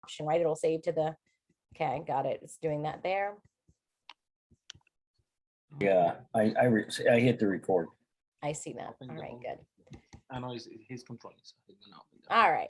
option, right? It'll save to the, okay, got it. It's doing that there. Yeah, I hit the record. I see that. All right, good. I know he's controlling. So All right.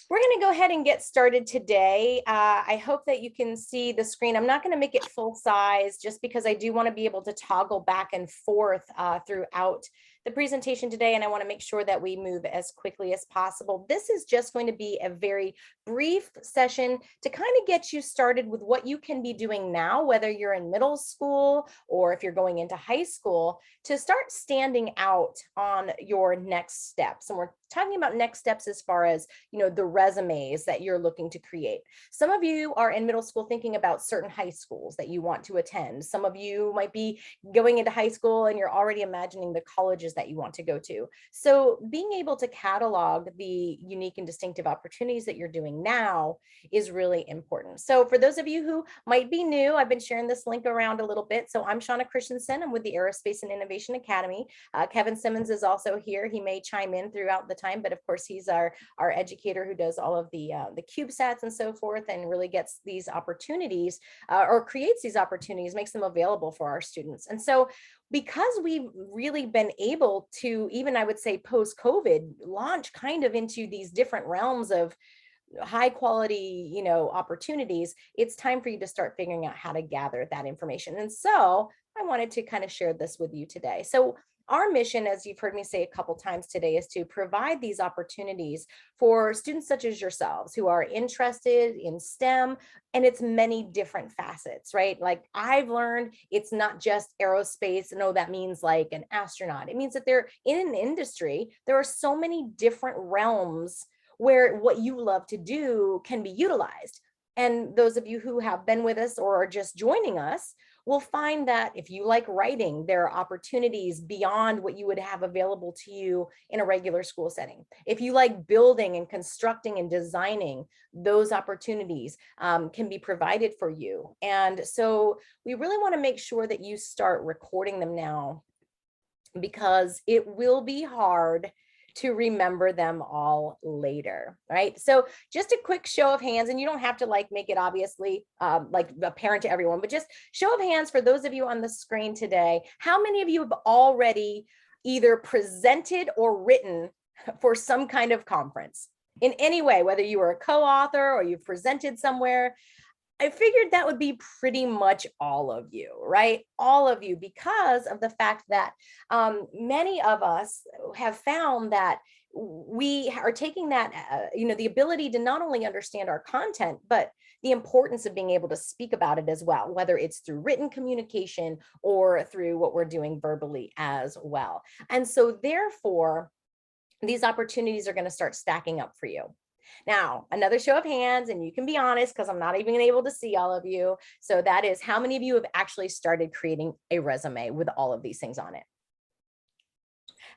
We're going to go ahead and get started today. I hope that you can see the screen. I'm not going to make it full size just because I do want to be able to toggle back and forth throughout the presentation today, and I want to make sure that we move as quickly as possible. This is just going to be a very brief session to kind of get you started with what you can be doing now, whether you're in middle school or if you're going into high school, to start standing out on your next steps. And we're talking about next steps as far as, you know, the resumes that you're looking to create. Some of you are in middle school thinking about certain high schools that you want to attend. Some of you might be going into high school and you're already imagining the colleges that you want to go to. So being able to catalog the unique and distinctive opportunities that you're doing now is really important. So for those of you who might be new, I've been sharing this link around a little bit. So I'm Shauna Christensen. I'm with the Aerospace and Innovation Academy. Kevin Simmons is also here. He may chime in throughout the time, but of course he's our educator who does all of the CubeSats and so forth, and really gets these opportunities or creates these opportunities, makes them available for our students. And so because we've really been able to, even I would say post-COVID, launch kind of into these different realms of high quality, you know, opportunities, it's time for you to start figuring out how to gather that information. And so I wanted to kind of share this with you today. So our mission, as you've heard me say a couple times today, is to provide these opportunities for students such as yourselves who are interested in STEM and its many different facets, right? Like I've learned it's not just aerospace. No, that means like an astronaut. It means that they're in an industry. There are so many different realms where what you love to do can be utilized. And those of you who have been with us or are just joining us will find that if you like writing, there are opportunities beyond what you would have available to you in a regular school setting. If you like building and constructing and designing, those opportunities can be provided for you. And so we really want to make sure that you start recording them now, because it will be hard to remember them all later, right? So just a quick show of hands, and you don't have to like make it obviously like apparent to everyone, but just show of hands for those of you on the screen today. How many of you have already either presented or written for some kind of conference in any way, whether you were a co-author or you've presented somewhere? I figured that would be pretty much all of you, right? All of you, because of the fact that many of us have found that we are taking that, you know, the ability to not only understand our content, but the importance of being able to speak about it as well, whether it's through written communication or through what we're doing verbally as well. And so therefore, these opportunities are going to start stacking up for you. Now, another show of hands, and you can be honest because I'm not even able to see all of you. So that is, how many of you have actually started creating a resume with all of these things on it?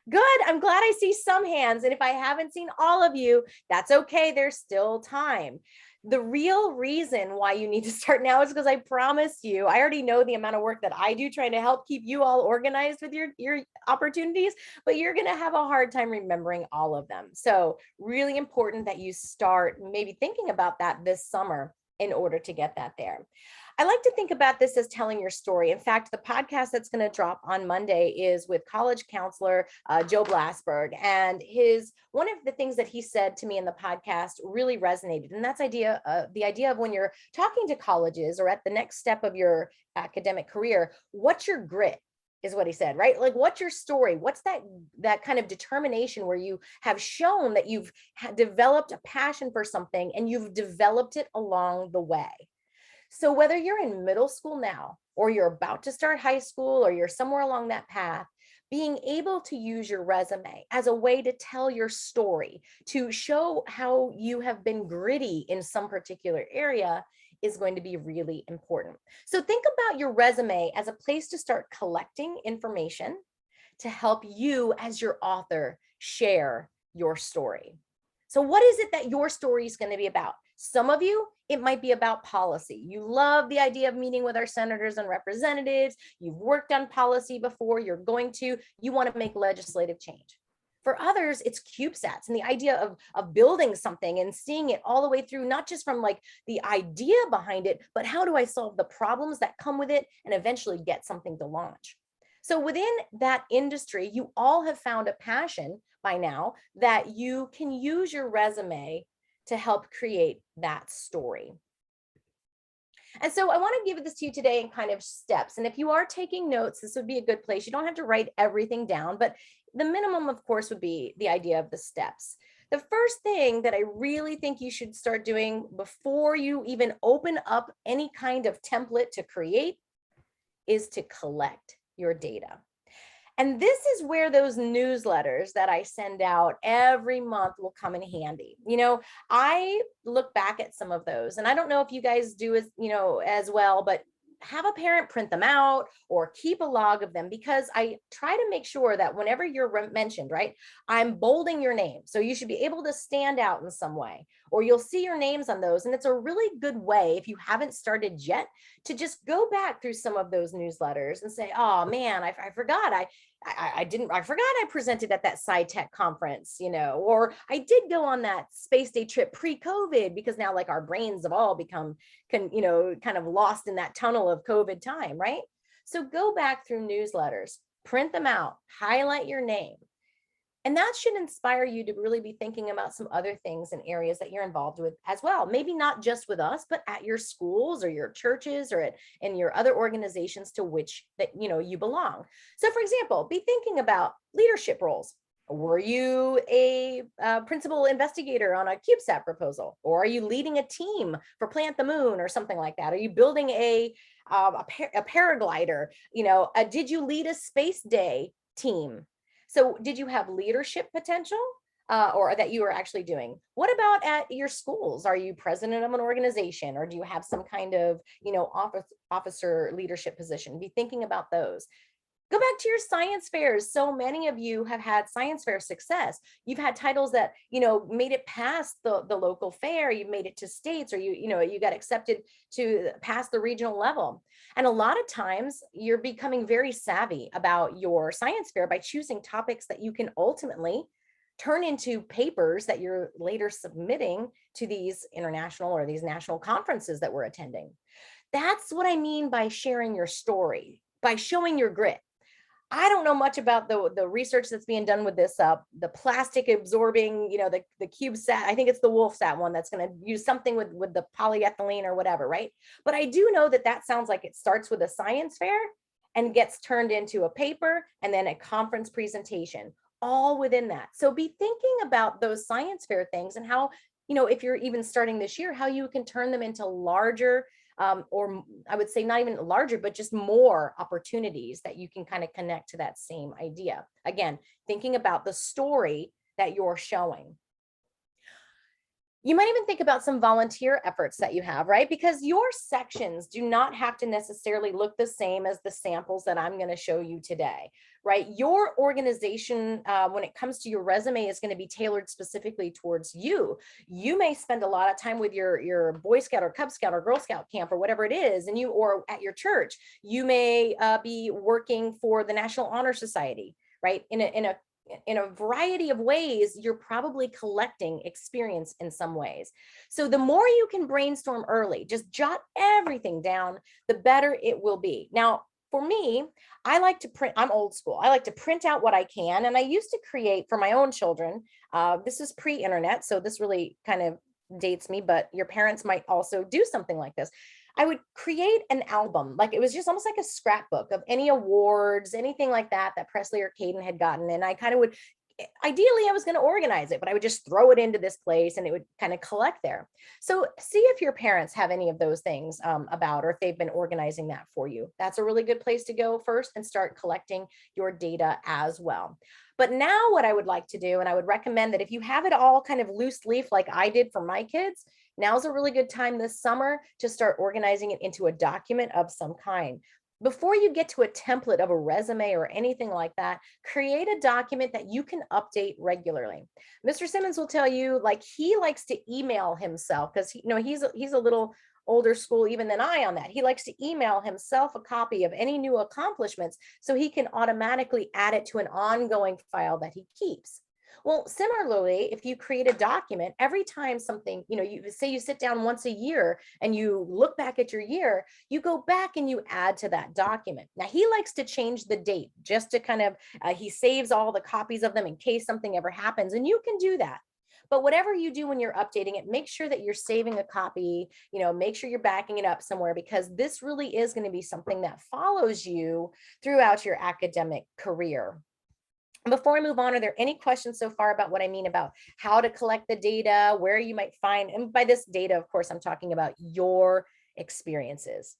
Good. I'm glad I see some hands. And if I haven't seen all of you, that's okay. There's still time. The real reason why you need to start now is because I promise you, I already know the amount of work that I do trying to help keep you all organized with your opportunities, but you're going to have a hard time remembering all of them. So really important that you start maybe thinking about that this summer in order to get that there. I like to think about this as telling your story. In fact, the podcast that's going to drop on Monday is with college counselor Joe Blasberg, and one of the things that he said to me in the podcast really resonated, and that's the idea of when you're talking to colleges or at the next step of your academic career, what's your grit? Is what he said, right? Like, what's your story? What's that kind of determination where you have shown that you've developed a passion for something and you've developed it along the way. So whether you're in middle school now, or you're about to start high school, or you're somewhere along that path, being able to use your resume as a way to tell your story, to show how you have been gritty in some particular area, is going to be really important. So think about your resume as a place to start collecting information to help you as your author share your story. So what is it that your story is going to be about? Some of you, it might be about policy. You love the idea of meeting with our senators and representatives. You've worked on policy before. You want to make legislative change. For others, it's CubeSats and the idea of building something and seeing it all the way through, not just from like the idea behind it, but how do I solve the problems that come with it and eventually get something to launch. So within that industry, you all have found a passion by now that you can use your resume to help create that story. And so I want to give this to you today in kind of steps. And if you are taking notes, this would be a good place. You don't have to write everything down, but the minimum, of course, would be the idea of the steps. The first thing that I really think you should start doing before you even open up any kind of template to create is to collect your data. And this is where those newsletters that I send out every month will come in handy. You know, I look back at some of those, and I don't know if you guys do as, you know, as well, but have a parent print them out or keep a log of them, because I try to make sure that whenever you're mentioned, right, I'm bolding your name. So you should be able to stand out in some way, or you'll see your names on those. And it's a really good way, if you haven't started yet, to just go back through some of those newsletters and say, oh man, I forgot. I forgot I presented at that SciTech conference, you know, or I did go on that space day trip pre-COVID, because now like our brains have all become, you know, kind of lost in that tunnel of COVID time, right? So go back through newsletters, print them out, highlight your name. And that should inspire you to really be thinking about some other things and areas that you're involved with as well. Maybe not just with us, but at your schools or your churches or in your other organizations to which that, you know, you belong. So for example, be thinking about leadership roles. Were you a principal investigator on a CubeSat proposal? Or are you leading a team for Plant the Moon or something like that? Are you building a paraglider? You know, did you lead a space day team? So did you have leadership potential or that you are actually doing? What about at your schools? Are you president of an organization, or do you have some kind of, you know, officer leadership position? Be thinking about those. Go back to your science fairs. So many of you have had science fair success. You've had titles that, you know, made it past the local fair. You've made it to states, or you know, you got accepted to past the regional level. And a lot of times you're becoming very savvy about your science fair by choosing topics that you can ultimately turn into papers that you're later submitting to these international or these national conferences that we're attending. That's what I mean by sharing your story, by showing your grit. I don't know much about the research that's being done with this, the plastic absorbing, you know, the CubeSat. I think it's the WolfSat one that's going to use something with the polyethylene or whatever, right? But I do know that that sounds like it starts with a science fair and gets turned into a paper and then a conference presentation, all within that. So be thinking about those science fair things and how, you know, if you're even starting this year, how you can turn them into larger or I would say not even larger, but just more opportunities that you can kind of connect to that same idea. Again, thinking about the story that you're showing. You might even think about some volunteer efforts that you have, right? Because your sections do not have to necessarily look the same as the samples that I'm going to show you today, right? Your organization, when it comes to your resume, is going to be tailored specifically towards you. You may spend a lot of time with your Boy Scout or Cub Scout or Girl Scout camp or whatever it is, and you, or at your church, you may be working for the National Honor Society, right? In a variety of ways, you're probably collecting experience in some ways. So the more you can brainstorm early, just jot everything down, the better it will be. Now, for me, I like to print, I'm old school. I like to print out what I can. And I used to create for my own children. This is pre-internet, so this really kind of dates me, but your parents might also do something like this. I would create an album, like it was just almost like a scrapbook of any awards, anything like that Presley or Caden had gotten. And I kind of would, ideally I was going to organize it, but I would just throw it into this place and it would kind of collect there. So see if your parents have any of those things about, or if they've been organizing that for you. That's a really good place to go first and start collecting your data as well. But now what I would like to do, and I would recommend that if you have it all kind of loose leaf like I did for my kids, now's a really good time this summer to start organizing it into a document of some kind. Before you get to a template of a resume or anything like that, create a document that you can update regularly. Mr. Simmons will tell you, like, he likes to email himself because he's a little older school even than I on that. He likes to email himself a copy of any new accomplishments so he can automatically add it to an ongoing file that he keeps. Well, similarly, if you create a document, every time something, you say you sit down once a year and you look back at your year, you go back and you add to that document. Now, he likes to change the date just to kind of, he saves all the copies of them in case something ever happens, and you can do that. But whatever you do when you're updating it, make sure that you're saving a copy, make sure you're backing it up somewhere, because this really is going to be something that follows you throughout your academic career. Before we move on, are there any questions so far about what I mean about how to collect the data, where you might find, and by this data, of course, I'm talking about your experiences.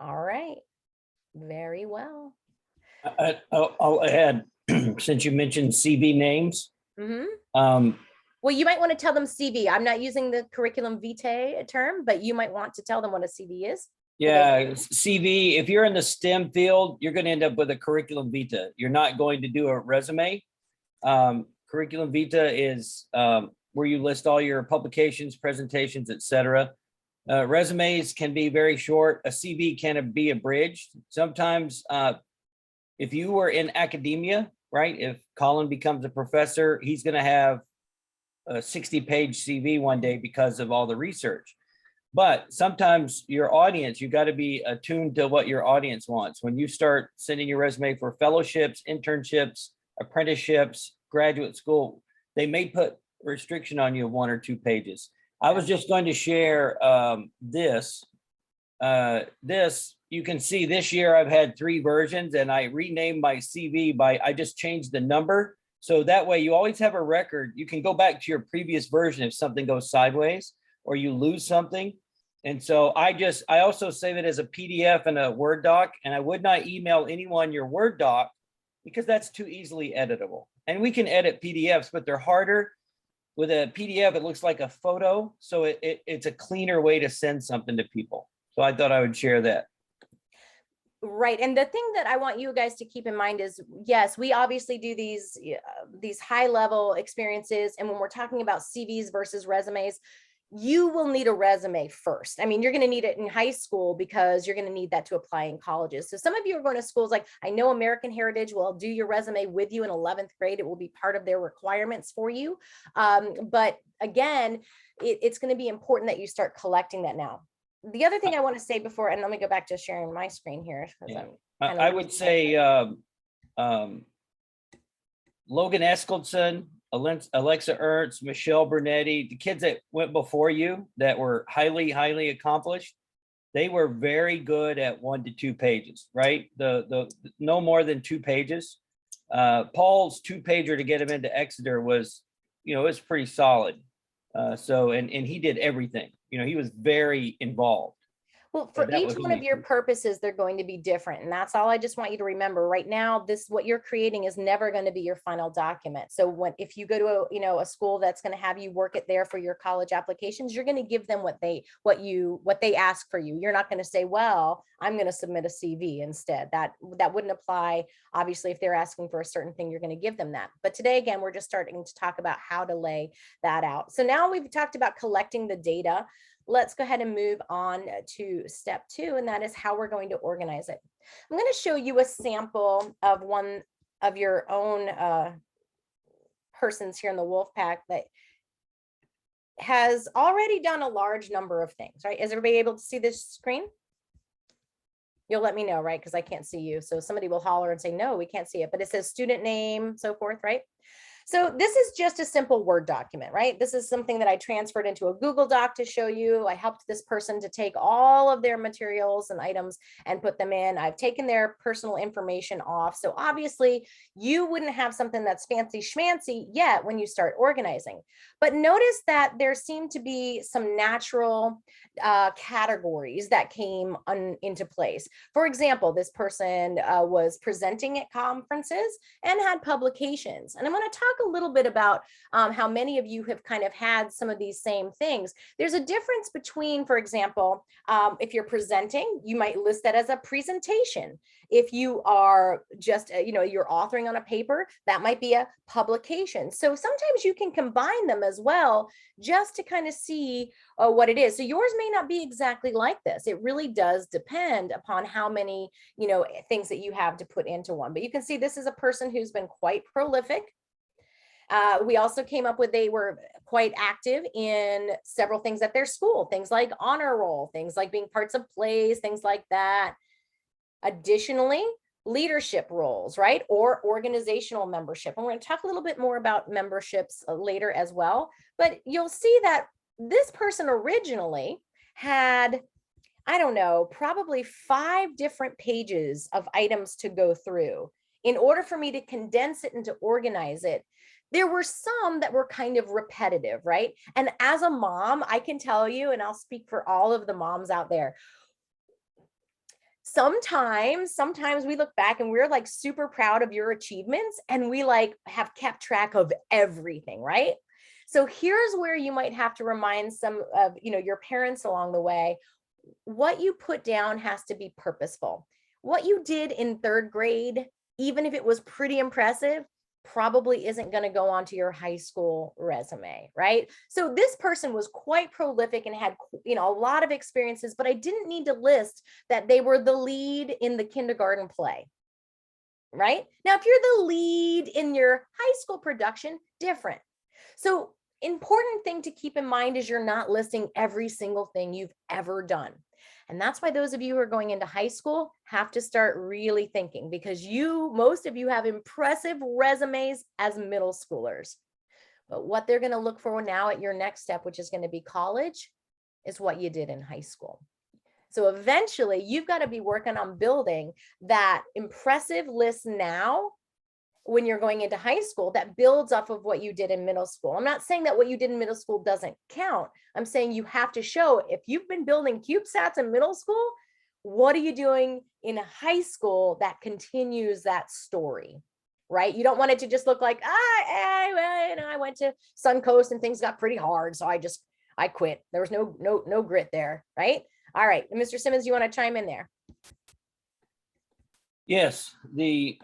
All right, very well. I'll add, since you mentioned CV names, Well, you might want to tell them CV. I'm not using the curriculum vitae term, but you might want to tell them what a CV is. yeah, CV, if you're in the STEM field, you're going to end up with a curriculum vitae. You're not going to do a resume. Curriculum vitae is where you list all your publications, presentations, etc. Resumes can be very short. A CV can be abridged. Sometimes if you were in academia, right? If Colin becomes a professor, he's going to have a 60-page CV one day because of all the research. But sometimes your audience, you got to be attuned to what your audience wants. When you start sending your resume for fellowships, internships, apprenticeships, graduate school, they may put restriction on you of 1 or 2 pages. I was just going to share this. You can see this year I've had 3 versions, and I renamed my CV I just changed the number. So that way you always have a record. You can go back to your previous version if something goes sideways or you lose something. And so I also save it as a PDF and a Word doc, and I would not email anyone your Word doc because that's too easily editable. And we can edit PDFs, but they're harder. With a PDF, it looks like a photo. So it's a cleaner way to send something to people. So I thought I would share that. Right. And the thing that I want you guys to keep in mind is, yes, we obviously do these high level experiences. And when we're talking about CVs versus resumes, you will need a resume first. I mean, you're going to need it in high school because you're going to need that to apply in colleges. So some of you are going to schools like, I know American Heritage will do your resume with you in 11th grade. It will be part of their requirements for you. But again, it's going to be important that you start collecting that now. The other thing I want to say before, and let me go back to sharing my screen here. Yeah. I would say Logan Eskelson, Alexa Ernst, Michelle Bernetti, the kids that went before you that were highly, highly accomplished, they were very good at 1 to 2 pages, right? The no more than 2 pages. Paul's 2-pager to get him into Exeter was, it was pretty solid. And he did everything. He was very involved. Well, for each one of your purposes, they're going to be different. And that's all I just want you to remember. Right now, what you're creating is never going to be your final document. So if you go to a school that's going to have you work it there for your college applications, you're going to give them what they ask for you. You're not going to say, well, I'm going to submit a CV instead. That wouldn't apply. Obviously, if they're asking for a certain thing, you're going to give them that. But today, again, we're just starting to talk about how to lay that out. So now we've talked about collecting the data. Let's go ahead and move on to step 2, and that is how we're going to organize it. I'm going to show you a sample of one of your own persons here in the Wolfpack that has already done a large number of things, right? Is everybody able to see this screen? You'll let me know, right? Because I can't see you. So somebody will holler and say, no, we can't see it, but it says student name, so forth, right? So this is just a simple Word document, right? This is something that I transferred into a Google Doc to show you. I helped this person to take all of their materials and items and put them in. I've taken their personal information off. So obviously you wouldn't have something that's fancy schmancy yet when you start organizing. But notice that there seem to be some natural categories that came into place. For example, this person was presenting at conferences and had publications. And I'm going to talk a little bit about how many of you have kind of had some of these same things. There's a difference between, for example, if you're presenting, you might list that as a presentation. If you are just, you're authoring on a paper, that might be a publication. So sometimes you can combine them as well, just to kind of see what it is. So yours may not be exactly like this. It really does depend upon how many, things that you have to put into one. But you can see this is a person who's been quite prolific. We also came up with, they were quite active in several things at their school, things like honor roll, things like being parts of plays, things like that. Additionally, leadership roles, right? Or organizational membership. And we're going to talk a little bit more about memberships later as well. But you'll see that this person originally had, I don't know, probably 5 different pages of items to go through. In order for me to condense it and to organize it, there were some that were kind of repetitive, right? And as a mom, I can tell you, and I'll speak for all of the moms out there, sometimes we look back and we're like super proud of your achievements and we like have kept track of everything, right? So here's where you might have to remind some of, your parents along the way, what you put down has to be purposeful. What you did in 3rd grade, even if it was pretty impressive, probably isn't going to go onto your high school resume, right? So this person was quite prolific and had, a lot of experiences, but I didn't need to list that they were the lead in the kindergarten play, right? Now, if you're the lead in your high school production, different. So important thing to keep in mind is you're not listing every single thing you've ever done. And that's why those of you who are going into high school have to start really thinking, because most of you have impressive resumes as middle schoolers. But what they're going to look for now at your next step, which is going to be college, is what you did in high school. So eventually you've got to be working on building that impressive list now when you're going into high school that builds off of what you did in middle school. I'm not saying that what you did in middle school doesn't count. I'm saying you have to show, if you've been building CubeSats in middle school, what are you doing in high school that continues that story, right? You don't want it to just look like, I went to Suncoast and things got pretty hard, so I quit. There was no grit there, right? All right, Mr. Simmons, you want to chime in there? Yes, the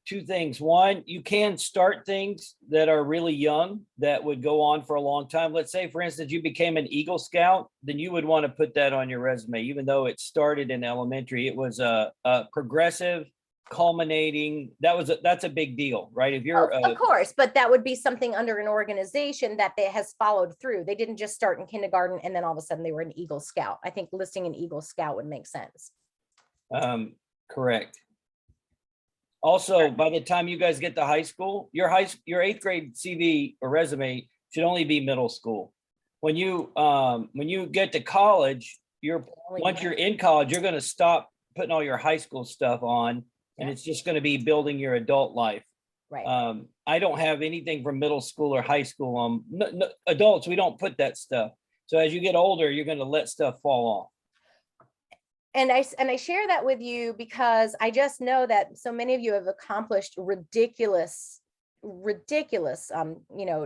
2 things. One, you can start things that are really young that would go on for a long time. Let's say, for instance, you became an Eagle Scout, then you would want to put that on your resume, even though it started in elementary. It was a progressive, culminating. That's a big deal, right? If you're of course, but that would be something under an organization that has followed through. They didn't just start in kindergarten and then all of a sudden they were an Eagle Scout. I think listing an Eagle Scout would make sense. Correct. Also, by the time you guys get to high school, your 8th grade CV or resume should only be middle school. When you get to college, once you're in college, you're going to stop putting all your high school stuff on, and it's just going to be building your adult life. Right. I don't have anything from middle school or high school. No, adults, we don't put that stuff. So as you get older, you're going to let stuff fall off. And I share that with you because I just know that so many of you have accomplished ridiculous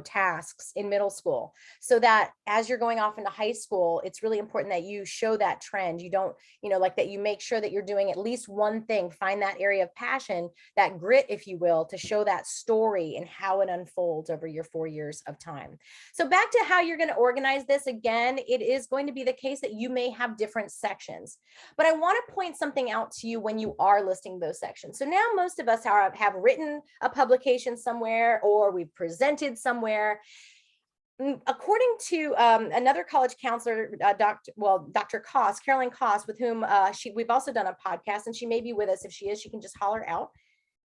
tasks in middle school, so that as you're going off into high school, it's really important that you show that trend. You don't, like that you make sure that you're doing at least one thing, find that area of passion, that grit, if you will, to show that story and how it unfolds over your 4 years of time. So back to how you're going to organize this. Again, it is going to be the case that you may have different sections, but I want to point something out to you when you are listing those sections. So now most of us have written a publication somewhere, or we've presented somewhere. According to another college counselor, Dr. Koss, Carolyn Koss, with whom we've also done a podcast, and she may be with us. If she is, she can just holler out.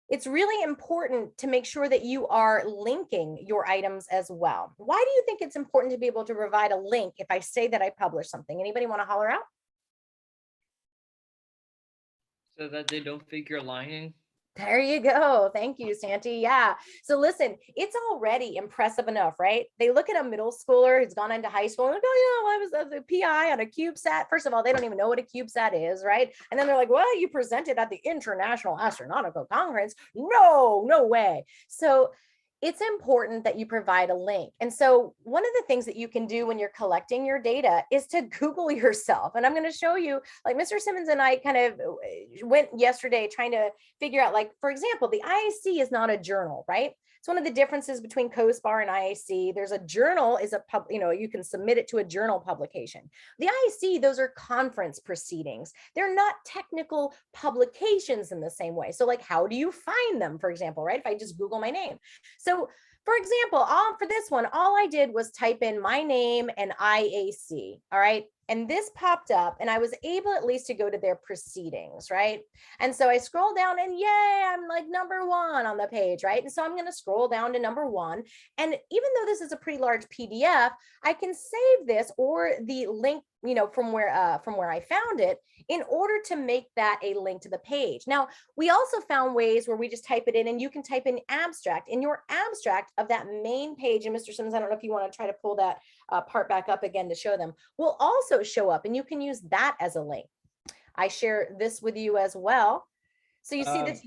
It's really important to make sure that you are linking your items as well. Why do you think it's important to be able to provide a link if I say that I published something? Anybody want to holler out? So that they don't think you're lying. There you go. Thank you, Santi. Yeah. So listen, it's already impressive enough, right? They look at a middle schooler who's gone into high school and like, oh, yeah, I was a PI on a CubeSat. First of all, they don't even know what a CubeSat is, right? And then they're like, well, you presented at the International Astronautical Conference. No way. So it's important that you provide a link. And so one of the things that you can do when you're collecting your data is to Google yourself. And I'm going to show you, like Mr. Simmons and I kind of went yesterday trying to figure out, like, for example, the IAC is not a journal, right? It's one of the differences between COSPAR and IAC. There's a journal is you can submit it to a journal publication. The IAC, those are conference proceedings. They're not technical publications in the same way. So like, how do you find them, for example, right? If I just Google my name. So For example, for this one, all I did was type in my name and IAC, all right? And this popped up and I was able at least to go to their proceedings, right? And so I scroll down and yay, I'm like number 1 on the page, right? And so I'm going to scroll down to number 1. And even though this is a pretty large PDF, I can save this or the link, from where I found it in order to make that a link to the page. Now, we also found ways where we just type it in and you can type in abstract in your abstract of that main page. And Mr. Simmons, I don't know if you want to try to pull that part back up again to show them, will also show up and you can use that as a link. I share this with you as well. So you see this,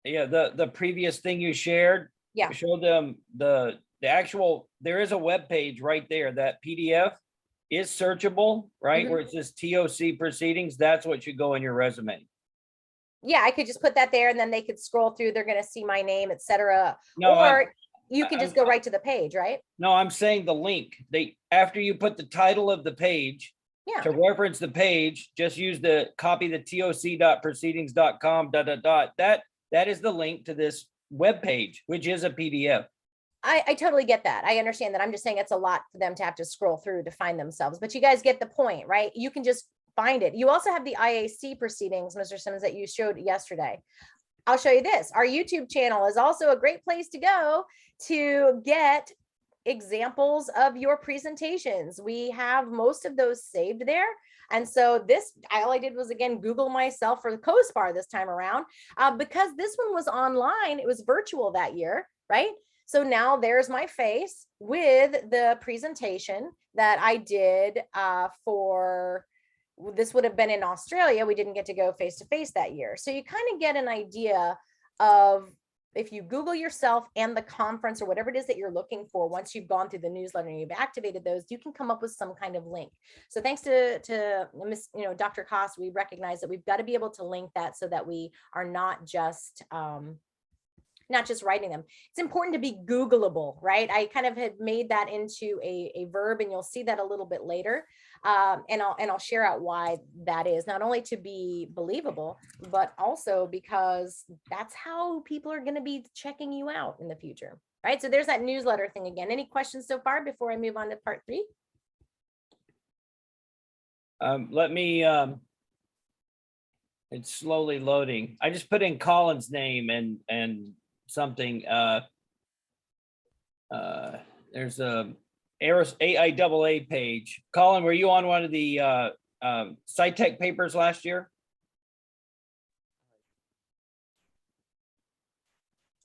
Yeah, the previous thing you shared. Yeah. Show them the actual, there is a web page right there. That PDF is searchable, right? Where it says TOC proceedings. That's what should go in your resume. Yeah, I could just put that there and then they could scroll through. They're going to see my name, etc. No, or you can just go right to the page, right? No, I'm saying the link. After you put the title of the page, Yeah. to reference the page, just use the copy the toc.proceedings.com. That is the link to this web page, which is a PDF. I totally get that. I understand that. I'm just saying it's a lot for them to have to scroll through to find themselves, but you guys get the point, right? You can just find it. You also have the IAC proceedings, Mr. Simmons, that you showed yesterday. I'll show you this. Our YouTube channel is also a great place to go to get examples of your presentations. We have most of those saved there. And so all I did was, again, Google myself for the COSPAR this time around, because this one was online. It was virtual that year, right? So now there's my face with the presentation that I did this would have been in Australia. We didn't get to go face to face that year. So you kind of get an idea of, if you Google yourself and the conference or whatever it is that you're looking for, once you've gone through the newsletter and you've activated those, you can come up with some kind of link. So thanks to Miss, Dr. Koss, we recognize that we've got to be able to link that so that we are not just writing them. It's important to be Googleable, right? I kind of had made that into a verb, and you'll see that a little bit later. And I'll share out why that is, not only to be believable, but also because that's how people are going to be checking you out in the future, right? So there's that newsletter thing again. Any questions so far before I move on to part 3? Let me, it's slowly loading. I just put in Colin's name and something, there's a AIAA page. Colin, were you on one of the SciTech papers last year?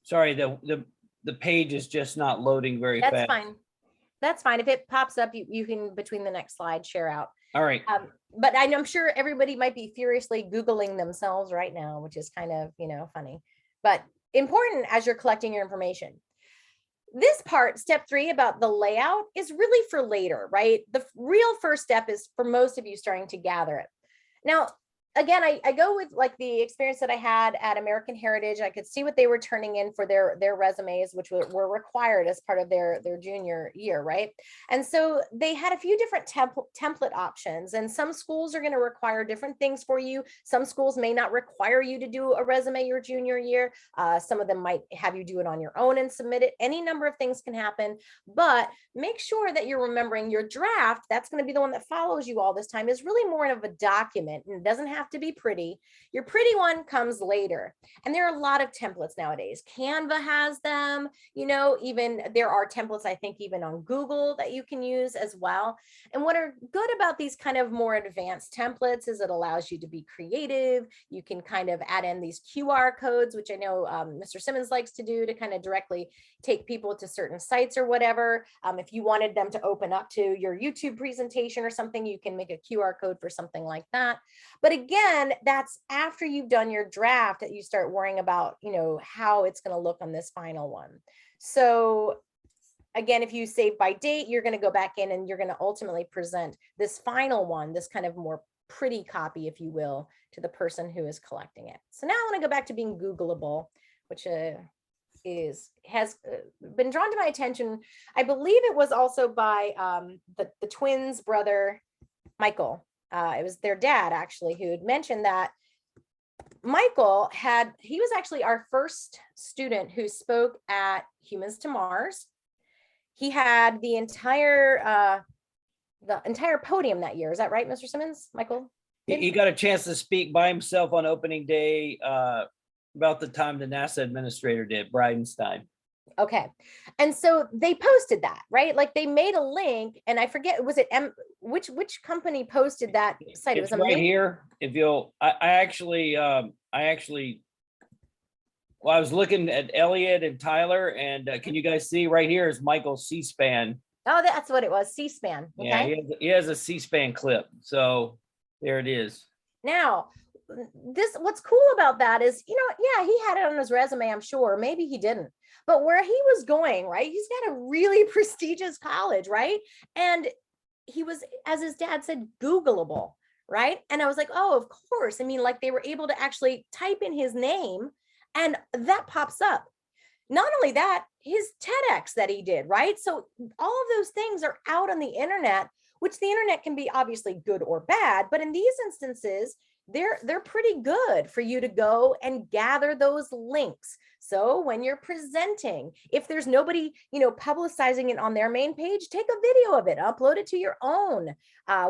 Sorry, the page is just not loading very fast. That's fine. That's fine. If it pops up, you can, between the next slide, share out. All right. But I'm sure everybody might be furiously Googling themselves right now, which is kind of, funny, but important as you're collecting your information. This part, step 3, about the layout, is really for later, right? The real first step is for most of you starting to gather it. Now, again, I go with like the experience that I had at American Heritage. I could see what they were turning in for their resumes, which were required as part of their junior year, right? And so they had a few different template options, and some schools are going to require different things for you. Some schools may not require you to do a resume your junior year. Some of them might have you do it on your own and submit it. Any number of things can happen, but make sure that you're remembering your draft. That's going to be the one that follows you all this time, is really more of a document, and it doesn't have to be pretty. Your pretty one comes later. And there are a lot of templates nowadays. Canva has them, even there are templates, I think, even on Google that you can use as well. And what are good about these kind of more advanced templates is it allows you to be creative. You can kind of add in these QR codes, which I know Mr. Simmons likes to do, to kind of directly take people to certain sites or whatever. If you wanted them to open up to your YouTube presentation or something, you can make a QR code for something like that. But again, that's after you've done your draft that you start worrying about, how it's going to look on this final one. So again, if you save by date, you're going to go back in and you're going to ultimately present this final one, this kind of more pretty copy, if you will, to the person who is collecting it. So now I want to go back to being Googleable, which has been drawn to my attention. I believe it was also by the twins' brother, Michael. It was their dad, actually, who had mentioned that Michael he was actually our first student who spoke at Humans to Mars. He had the entire podium that year. Is that right, Mr. Simmons, Michael? He got a chance to speak by himself on opening day, about the time the NASA administrator did, Bridenstine. Okay. And so they posted that, right? Like they made a link, and I forget, was it which company posted that site? It It's was a right here. If you'll, I was looking at Elliot and Tyler, and can you guys see right here is Michael's C-SPAN. Oh, that's what it was, C-SPAN. Yeah, Okay. he has a C-SPAN clip. So there it is. Now, what's cool about that is, yeah, he had it on his resume, I'm sure. Maybe he didn't. But where he was going, right? He's got a really prestigious college, right? And he was, as his dad said, Googleable, right? And I was like, oh, of course. I mean, like they were able to actually type in his name and that pops up. Not only that, his TEDx that he did, right? So all of those things are out on the internet, which the internet can be obviously good or bad, but in these instances, they're pretty good for you to go and gather those links. So when you're presenting, if there's nobody, publicizing it on their main page, take a video of it, upload it to your own,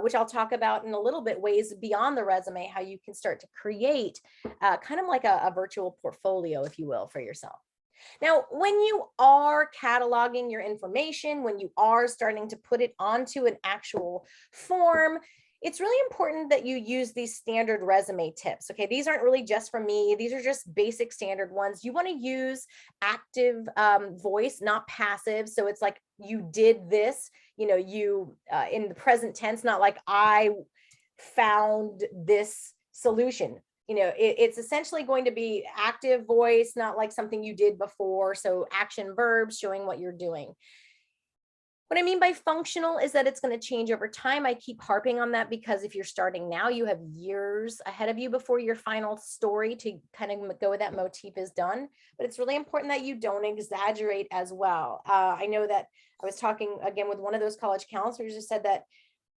which I'll talk about in a little bit, ways beyond the resume, how you can start to create kind of like a virtual portfolio, if you will, for yourself. Now, when you are cataloging your information, when you are starting to put it onto an actual form, it's really important that you use these standard resume tips. Okay, these aren't really just from me. These are just basic standard ones. You want to use active voice, not passive. So it's like you did this, you in the present tense, not like I found this solution. It's essentially going to be active voice, not like something you did before. So action verbs showing what you're doing. What I mean by functional is that it's going to change over time. I keep harping on that because if you're starting now, you have years ahead of you before your final story to kind of go with that motif is done. But it's really important that you don't exaggerate as well. I know that I was talking again with one of those college counselors who said that,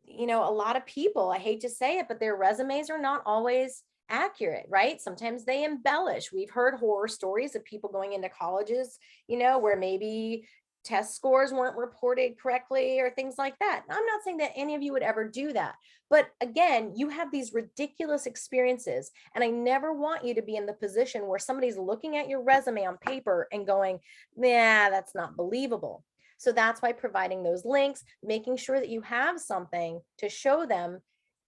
a lot of people, I hate to say it, but their resumes are not always accurate, right? Sometimes they embellish. We've heard horror stories of people going into colleges, where maybe test scores weren't reported correctly or things like that. I'm not saying that any of you would ever do that. But again, you have these ridiculous experiences. And I never want you to be in the position where somebody's looking at your resume on paper and going, nah, that's not believable. So that's why providing those links, making sure that you have something to show them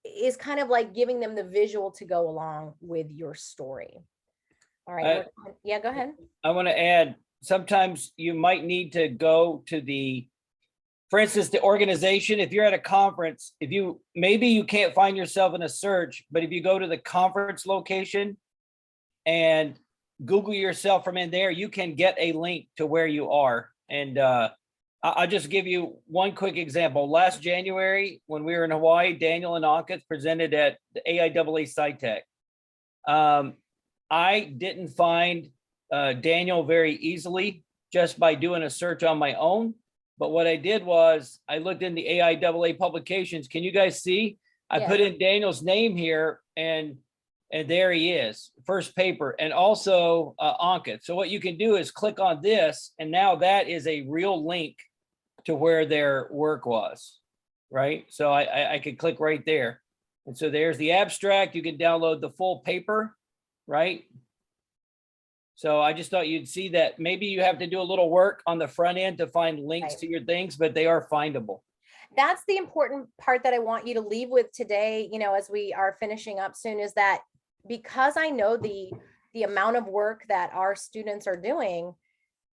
is kind of like giving them the visual to go along with your story. All right. Yeah, go ahead. I want to add, sometimes you might need to go to for instance, the organization. If you're at a conference, maybe you can't find yourself in a search, but if you go to the conference location and Google yourself from in there, you can get a link to where you are. And I'll just give you one quick example. Last January, when we were in Hawaii, Daniel and Ankit presented at the AIAA SciTech. I didn't find Daniel very easily just by doing a search on my own. But what I did was I looked in the AIAA publications. Can you guys see? I put in Daniel's name here and there he is, first paper, and also Ankit. So what you can do is click on this, and now that is a real link to where their work was, right? So I could click right there. And so there's the abstract. You can download the full paper, right? So I just thought you'd see that maybe you have to do a little work on the front end to find links to your things, but they are findable. That's the important part that I want you to leave with today, as we are finishing up soon, is that because I know the amount of work that our students are doing,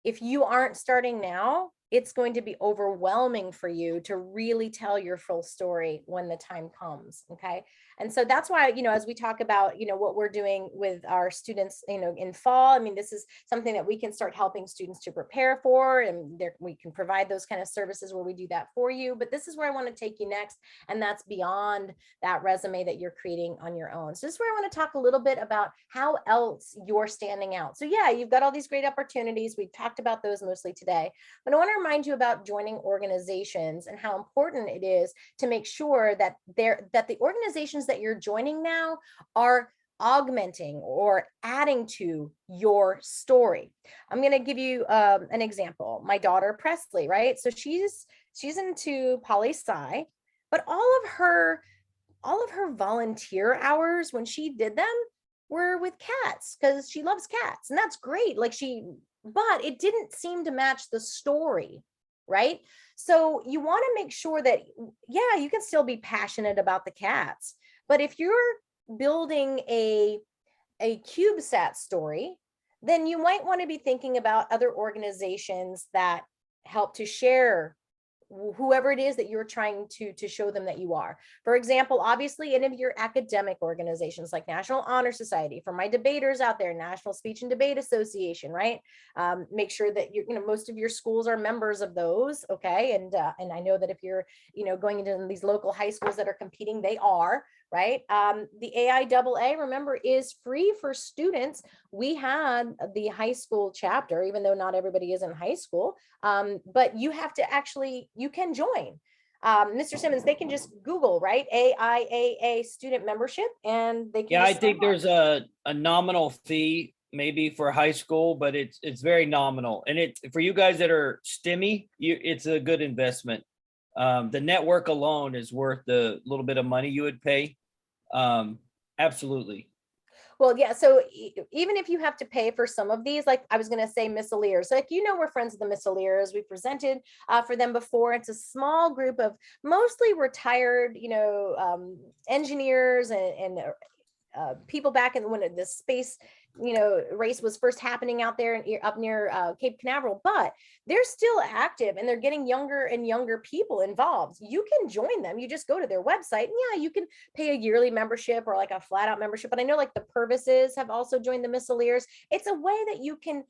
if you aren't starting now, it's going to be overwhelming for you to really tell your full story when the time comes. Okay. And so that's why, as we talk about, what we're doing with our students, in fall, I mean, this is something that we can start helping students to prepare for, and we can provide those kind of services where we do that for you. But this is where I want to take you next. And that's beyond that resume that you're creating on your own. So this is where I want to talk a little bit about how else you're standing out. So yeah, you've got all these great opportunities. We've talked about those mostly today, but I want to remind you about joining organizations and how important it is to make sure that the organizations that you're joining now are augmenting or adding to your story. I'm going to give you an example. My daughter Presley, right? So she's into poli-sci, but all of her volunteer hours when she did them were with cats because she loves cats, and that's great. But it didn't seem to match the story, right? So you want to make sure that, yeah, you can still be passionate about the cats, but if you're building a CubeSat story, then you might want to be thinking about other organizations that help to share whoever it is that you're trying to show them that you are. For example, obviously any of your academic organizations like National Honor Society, for my debaters out there, National Speech and Debate Association, right? Make sure that most of your schools are members of those, okay? And I know that if you're going into these local high schools that are competing, they are, right? The AIAA, remember, is free for students. We had the high school chapter, even though not everybody is in high school, but you have to actually, you can join. Mr. Simmons, they can just Google, right? AIAA student membership, and they can. Yeah, I just think sign on. there's a nominal fee maybe for high school, but it's very nominal. And it for you guys that are STEMmy, it's a good investment. The network alone is worth the little bit of money you would pay. Absolutely. Well, yeah. So even if you have to pay for some of these, like I was going to say Missileers, like, we're friends of the Missileers. We presented for them before. It's a small group of mostly retired, engineers and people back in when the space race was first happening out there and up near Cape Canaveral, but they're still active and they're getting younger and younger people involved. You can join them. You just go to their website, and yeah, you can pay a yearly membership or like a flat out membership. But I know like the Purvises have also joined the Missileers. It's a way that you can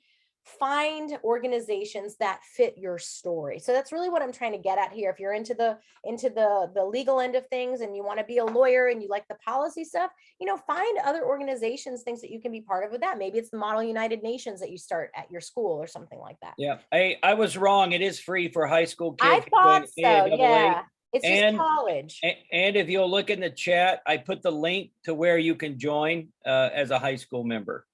find organizations that fit your story. So that's really what I'm trying to get at here. If you're into the legal end of things and you want to be a lawyer and you like the policy stuff, find other organizations, things that you can be part of with that. Maybe it's the Model United Nations that you start at your school or something like that. Yeah, I was wrong. It is free for high school I kids. thought so. AIAA. Yeah. It's just And- college. And if you'll look in the chat, I put the link to where you can join as a high school member.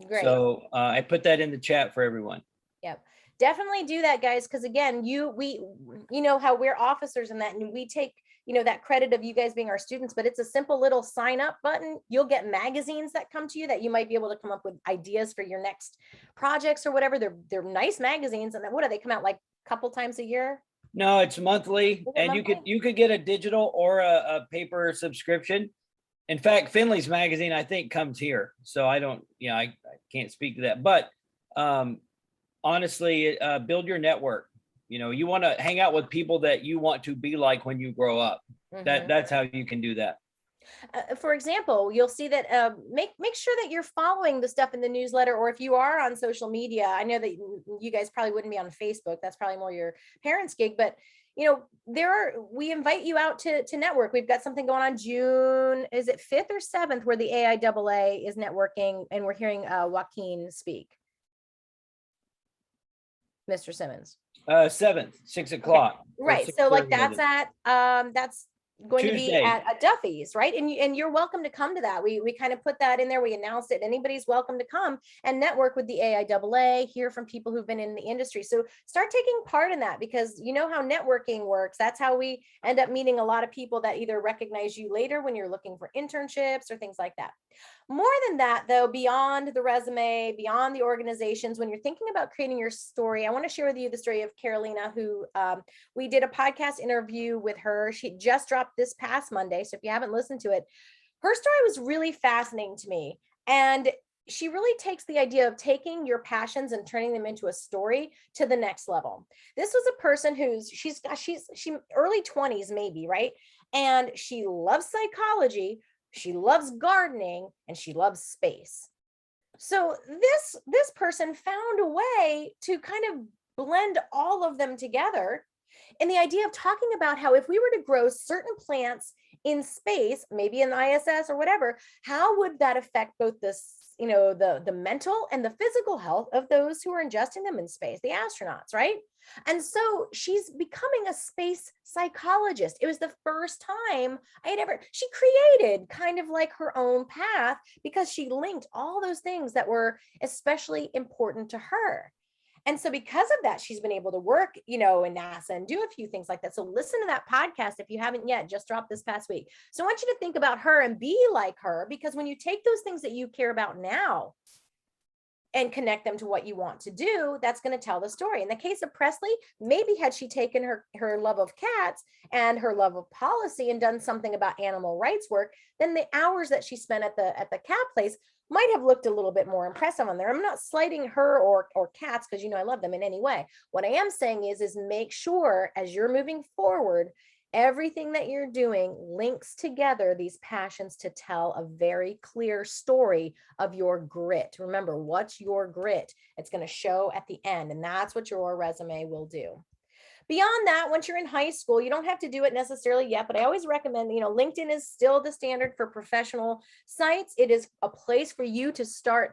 Great. So I put that in the chat for everyone. Yep. Definitely do that, guys, because again, we know how we're officers in that, and we take that credit of you guys being our students, but it's a simple little sign up button. You'll get magazines that come to you that you might be able to come up with ideas for your next projects or whatever. They're nice magazines, and then what do they come out like a couple times a year? No, it's monthly, and you could get a digital or a paper subscription. In fact, Finley's magazine, I think, comes here. So I can't speak to that. But honestly, build your network. You want to hang out with people that you want to be like when you grow up. Mhm. That's how you can do that. For example, you'll see that make sure that you're following the stuff in the newsletter, or if you are on social media. I know that you guys probably wouldn't be on Facebook. That's probably more your parents' gig, but we invite you out to network. We've got something going on June, is it 5th or 7th, where the AIAA is networking, and we're hearing Joaquin speak. Mr. Simmons. 7th, 6 o'clock. Okay. Right. So like that's going Tuesday. to be at Duffy's, right? And you're welcome to come to that. We kind of put that in there. We announced it. Anybody's welcome to come and network with the AIAA, hear from people who've been in the industry. So start taking part in that, because you know how networking works. That's how we end up meeting a lot of people that either recognize you later when you're looking for internships or things like that. More than that, though, beyond the resume, beyond the organizations, when you're thinking about creating your story, I want to share with you the story of Carolina, who we did a podcast interview with her. She just dropped this past Monday. So if you haven't listened to it, her story was really fascinating to me. And she really takes the idea of taking your passions and turning them into a story to the next level. This was a person who's she's early 20s maybe, right? And she loves psychology, she loves gardening, and she loves space. So this person found a way to kind of blend all of them together. And the idea of talking about how if we were to grow certain plants in space, maybe in the ISS or whatever, how would that affect both the mental and the physical health of those who are ingesting them in space, the astronauts, right? And so she's becoming a space psychologist. It was the first time she created kind of like her own path because she linked all those things that were especially important to her. And so because of that, she's been able to work, in NASA and do a few things like that. So listen to that podcast if you haven't yet, just dropped this past week. So I want you to think about her and be like her, because when you take those things that you care about now and connect them to what you want to do, that's going to tell the story. In the case of Presley, maybe had she taken her love of cats and her love of policy and done something about animal rights work, then the hours that she spent at the cat place might have looked a little bit more impressive on there. I'm not slighting her or cats, because I love them in any way. What I am saying is make sure as you're moving forward, everything that you're doing links together these passions to tell a very clear story of your grit. Remember, what's your grit? It's going to show at the end, and that's what your resume will do. Beyond that, once you're in high school, you don't have to do it necessarily yet, but I always recommend, LinkedIn is still the standard for professional sites. It is a place for you to start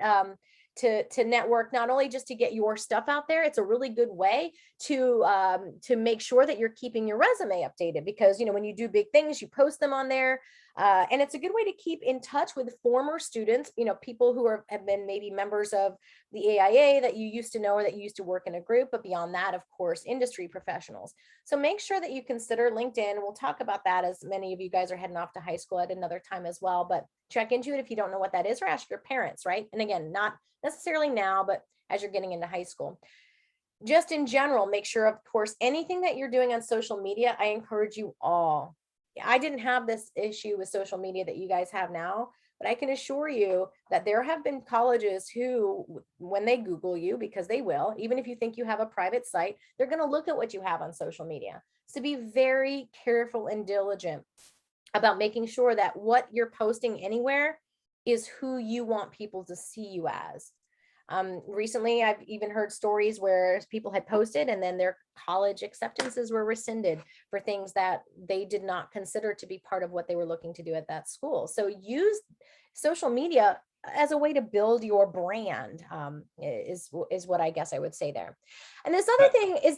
to network, not only just to get your stuff out there. It's a really good way to make sure that you're keeping your resume updated, because when you do big things, you post them on there. And it's a good way to keep in touch with former students, people who have been maybe members of the AIA that you used to know, or that you used to work in a group, but beyond that, of course, industry professionals. So make sure that you consider LinkedIn. We'll talk about that as many of you guys are heading off to high school at another time as well, but check into it if you don't know what that is, or ask your parents, right? And again, not necessarily now, but as you're getting into high school. Just in general, make sure, of course, anything that you're doing on social media, I encourage you all. I didn't have this issue with social media that you guys have now, but I can assure you that there have been colleges who, when they Google you, because they will, even if you think you have a private site, they're going to look at what you have on social media. So be very careful and diligent about making sure that what you're posting anywhere is who you want people to see you as. Recently, I've even heard stories where people had posted and then their college acceptances were rescinded for things that they did not consider to be part of what they were looking to do at that school. So use social media as a way to build your brand, is what I guess I would say there. And this other thing is,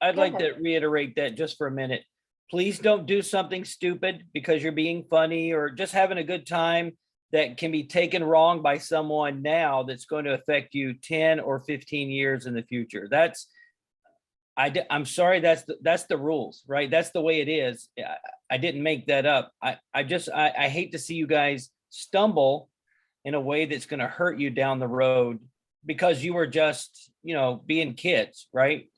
I'd like to reiterate that just for a minute. Please don't do something stupid because you're being funny or just having a good time that can be taken wrong by someone now that's going to affect you 10 or 15 years in the future. I'm sorry, that's the rules, right? That's the way it is. I didn't make that up. I hate to see you guys stumble in a way that's going to hurt you down the road because you were just, being kids, right?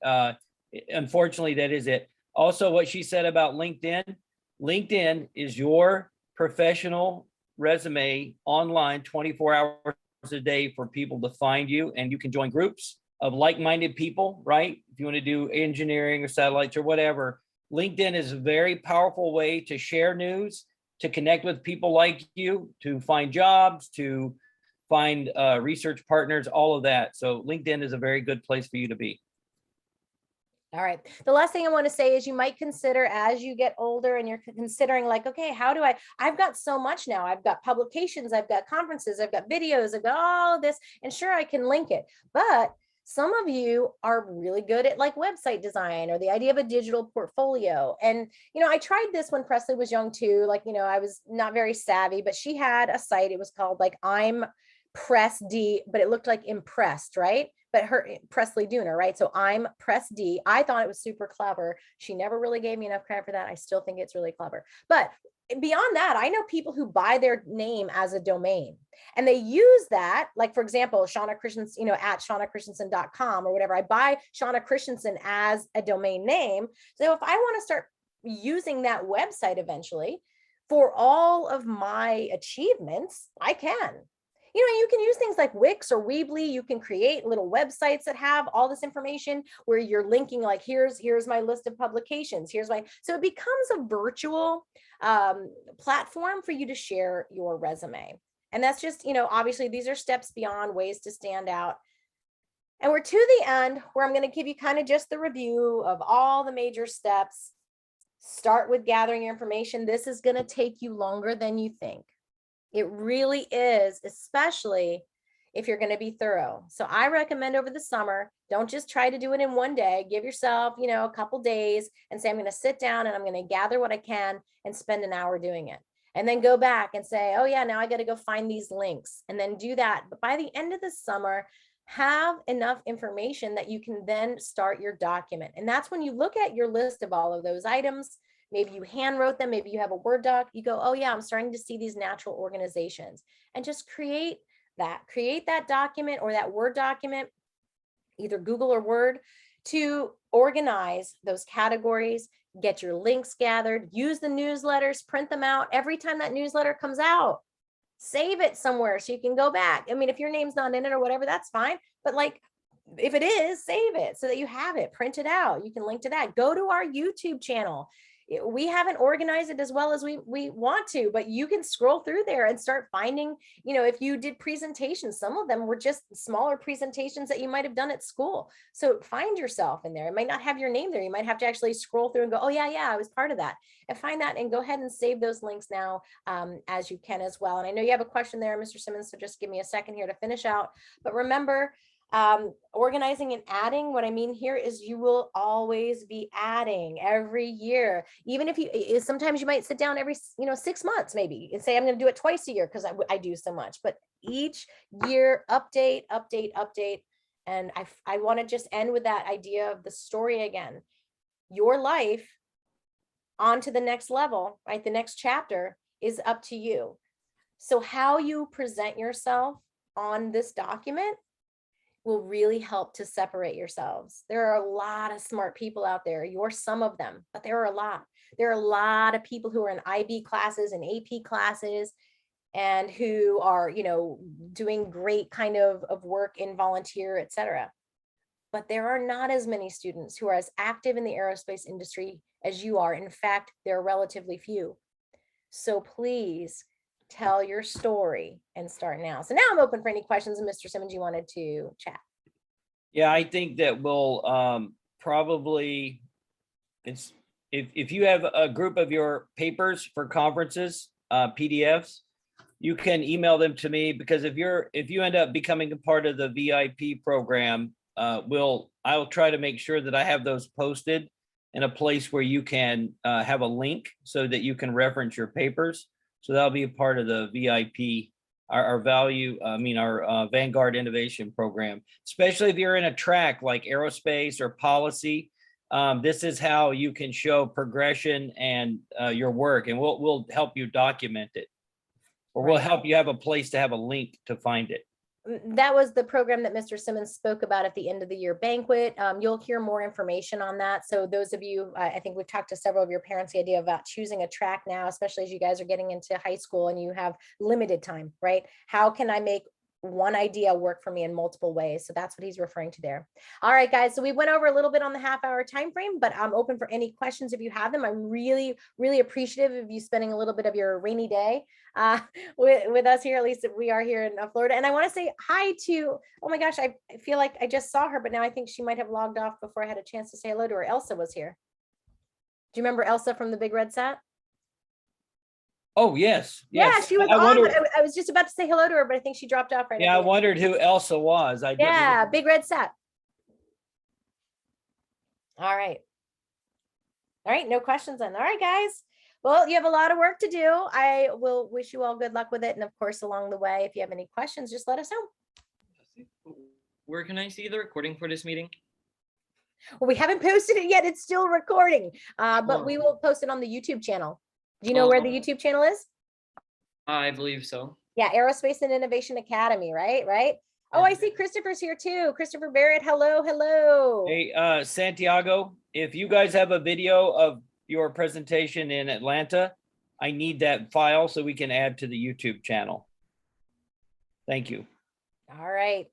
Unfortunately, that is it. Also, what she said about LinkedIn is your professional resume online 24 hours a day for people to find you, and you can join groups of like-minded people, right? If you want to do engineering or satellites or whatever, LinkedIn is a very powerful way to share news, to connect with people like you, to find jobs, to find research partners, all of that. So LinkedIn is a very good place for you to be. All right. The last thing I want to say is you might consider, as you get older and you're considering like, okay, I've got so much now. I've got publications, I've got conferences, I've got videos, I've got all this, and sure, I can link it. But some of you are really good at like website design or the idea of a digital portfolio. And, I tried this when Presley was young too. Like, I was not very savvy, but she had a site. It was called like I'm Press D, but it looked like impressed, right? But her Presley Dooner, right? So I'm Press D. I thought it was super clever. She never really gave me enough credit for that. I still think it's really clever. But beyond that, I know people who buy their name as a domain and they use that. Like, for example, Shauna Christensen, at shaunachristensen.com or whatever. I buy Shauna Christensen as a domain name. So if I want to start using that website eventually for all of my achievements, I can. You can use things like Wix or Weebly. You can create little websites that have all this information where you're linking like, here's my list of publications. So it becomes a virtual platform for you to share your resume. And that's just, obviously these are steps beyond ways to stand out. And we're to the end where I'm going to give you kind of just the review of all the major steps. Start with gathering your information. This is going to take you longer than you think. It really is, especially if you're going to be thorough. So I recommend over the summer, don't just try to do it in one day. Give yourself, a couple days and say, I'm going to sit down and I'm going to gather what I can and spend an hour doing it. And then go back and say, oh yeah, now I got to go find these links and then do that. But by the end of the summer, have enough information that you can then start your document. And that's when you look at your list of all of those items. Maybe you hand wrote them, maybe you have a Word doc, you go, oh yeah, I'm starting to see these natural organizations, and just create that document or that Word document, either Google or Word, to organize those categories, get your links gathered, use the newsletters, print them out every time that newsletter comes out. Save it somewhere so you can go back. I mean, if your name's not in it or whatever, that's fine. But like, if it is, save it so that you have it, print it out. You can link to that. Go to our YouTube channel. We haven't organized it as well as we want to, but you can scroll through there and start finding, if you did presentations, some of them were just smaller presentations that you might have done at school. So find yourself in there. It might not have your name there. You might have to actually scroll through and go, oh yeah, I was part of that, and find that and go ahead and save those links now as you can as well. And I know you have a question there, Mr. Simmons, so just give me a second here to finish out. But remember, organizing and adding, what I mean here is you will always be adding every year. Even if sometimes you might sit down every 6 months maybe and say, I'm going to do it twice a year because I do so much, but each year update. And I want to just end with that idea of the story again. Your life on to the next level, right? The next chapter is up to you. So how you present yourself on this document will really help to separate yourselves. There are a lot of smart people out there. You're some of them, but there are a lot. There are a lot of people who are in IB classes and AP classes and who are, doing great kind of work in volunteer, etc. But there are not as many students who are as active in the aerospace industry as you are. In fact, there are relatively few. So please tell your story and start now. So now I'm open for any questions. And Mr. Simmons, you wanted to chat. Yeah, I think that we'll probably, it's if you have a group of your papers for conferences, PDFs, you can email them to me, because if you end up becoming a part of the VIP program, I'll try to make sure that I have those posted in a place where you can have a link so that you can reference your papers. So that'll be a part of the VIP, our Vanguard Innovation Program, especially if you're in a track like aerospace or policy. This is how you can show progression and your work, and we'll help you document it, or we'll help you have a place to have a link to find it. That was the program that Mr. Simmons spoke about at the end of the year banquet. You'll hear more information on that. So those of you, I think we've talked to several of your parents, the idea about choosing a track now, especially as you guys are getting into high school and you have limited time, right? How can I make one idea work for me in multiple ways? So that's what he's referring to there. All right, guys. So we went over a little bit on the half-hour time frame, but I'm open for any questions if you have them. I'm really, really appreciative of you spending a little bit of your rainy day with us here. At least we are here in Florida. And I want to say hi to, oh my gosh, I feel like I just saw her, but now I think she might have logged off before I had a chance to say hello to her. Elsa was here. Do you remember Elsa from the Big Red Set? Oh, yes. Yeah, she was on. Wondered, I was just about to say hello to her, but I think she dropped off right now. Yeah, I wondered who Elsa was. Yeah, Big Red Set. All right. All right, no questions then. All right, guys. Well, you have a lot of work to do. I will wish you all good luck with it. And of course, along the way, if you have any questions, just let us know. Where can I see the recording for this meeting? Well, we haven't posted it yet. It's still recording, but we will post it on the YouTube channel. Do you know where the YouTube channel is? I believe so. Yeah, Aerospace and Innovation Academy, right? Right. Oh, I see Christopher's here too. Christopher Barrett, hello, hello. Hey, Santiago, if you guys have a video of your presentation in Atlanta, I need that file so we can add to the YouTube channel. Thank you. All right.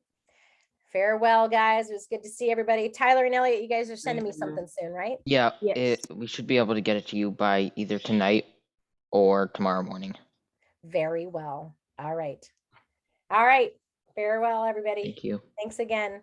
Farewell, guys. It was good to see everybody. Tyler and Elliot, you guys are sending me something soon, right? Yeah, Yes. we should be able to get it to you by either tonight or tomorrow morning. Very well. All right. All right. Farewell, everybody. Thank you. Thanks again.